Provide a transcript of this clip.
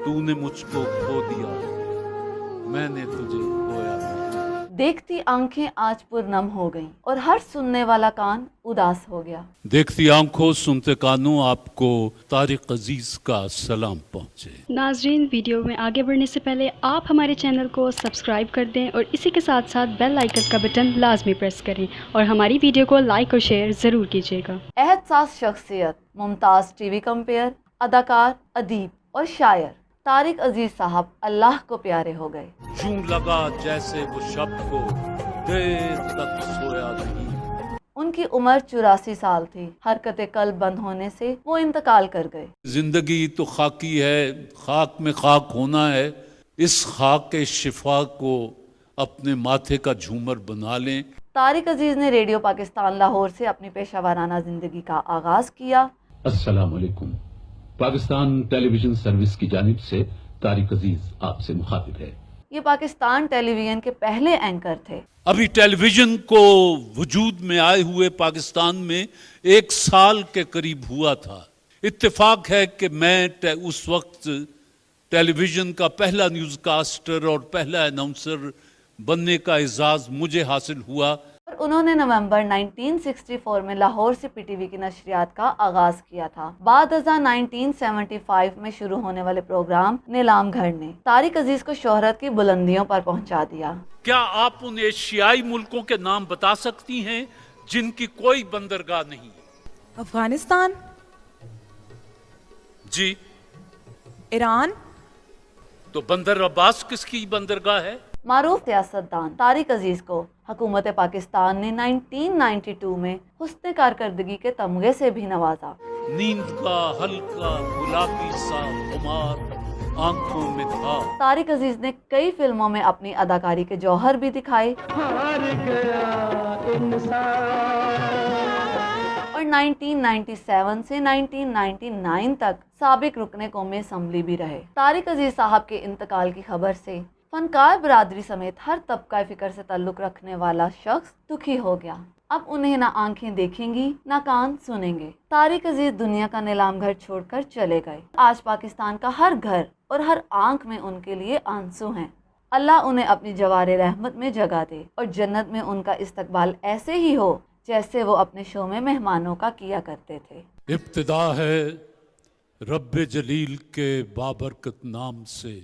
تو نے مجھ کو کھو دیا میں نے تجھے کھویا نہیں۔ دیکھتی آنکھیں آج پرنم ہو گئیں اور ہر سننے والا کان اداس ہو گیا۔ دیکھتی آنکھوں سنتے کانوں آپ کو طارق عزیز کا سلام پہنچے۔ ناظرین، ویڈیو میں آگے بڑھنے سے پہلے آپ ہمارے چینل کو سبسکرائب کر دیں اور اسی کے ساتھ ساتھ بیل آئیکن کا بٹن لازمی پریس کریں اور ہماری ویڈیو کو لائک اور شیئر ضرور کیجیے گا۔ احساس شخصیت، ممتاز ٹی وی کمپیئر، اداکار، ادیب اور شاعر طارق عزیز صاحب اللہ کو پیارے ہو گئے۔ یوں لگا جیسے وہ شب کو دیر تک سویا نہیں۔ ان کی عمر 84 سال تھی۔ حرکت قلب بند ہونے سے وہ انتقال کر گئے۔ زندگی تو خاکی ہے، خاک میں خاک ہونا ہے، اس خاک کے شفا کو اپنے ماتھے کا جھومر بنا لیں۔ طارق عزیز نے ریڈیو پاکستان لاہور سے اپنی پیشہ ورانہ زندگی کا آغاز کیا۔ السلام علیکم۔ پاکستان ٹیلی ویژن سروس کی جانب سے طارق عزیز آپ سے مخاطب ہے۔ یہ پاکستان ٹیلی ویژن کے پہلے اینکر تھے۔ ابھی ٹیلی ویژن کو وجود میں آئے ہوئے پاکستان میں 1 سال کے قریب ہوا تھا۔ اتفاق ہے کہ میں اس وقت ٹیلی ویژن کا پہلا نیوز کاسٹر اور پہلا اناؤنسر بننے کا اعزاز مجھے حاصل ہوا۔ اور انہوں نے نومبر 1964 میں لاہور سے پی ٹی وی کی نشریات کا آغاز کیا تھا۔ بعد ازاں 1975 میں شروع ہونے والے پروگرام نیلام گھر نے طارق عزیز کو شہرت کی بلندیوں پر پہنچا دیا۔ کیا آپ ان ایشیائی ملکوں کے نام بتا سکتی ہیں جن کی کوئی بندرگاہ نہیں؟ افغانستان، جی۔ ایران، تو بندر عباس کس کی بندرگاہ ہے؟ معروف سیاستدان طارق عزیز کو حکومت پاکستان نے 1992 میں حسن کارکردگی کے تمغے سے بھی نوازا۔ نیند کا ہلکا گلابی سا خمار آنکھوں میں تھا۔ طارق عزیز نے کئی فلموں میں اپنی اداکاری کے جوہر بھی دکھائے اور 1997 سے 1999 تک سابق رکن قومی اسمبلی بھی رہے۔ طارق عزیز صاحب کے انتقال کی خبر سے فنکار برادری سمیت ہر طبقہ فکر سے تعلق رکھنے والا شخص دکھی ہو گیا۔ اب انہیں نہ آنکھیں دیکھیں گی نہ کان سنیں گے۔ طارق عزیز دنیا کا نیلام گھر چھوڑ کر چلے گئے۔ آج پاکستان کا ہر گھر اور ہر آنکھ میں ان کے لیے آنسو ہیں۔ اللہ انہیں اپنی جوار رحمت میں جگہ دے اور جنت میں ان کا استقبال ایسے ہی ہو جیسے وہ اپنے شو میں مہمانوں کا کیا کرتے تھے۔ ابتدا ہے رب جلیل کے بابرکت نام سے۔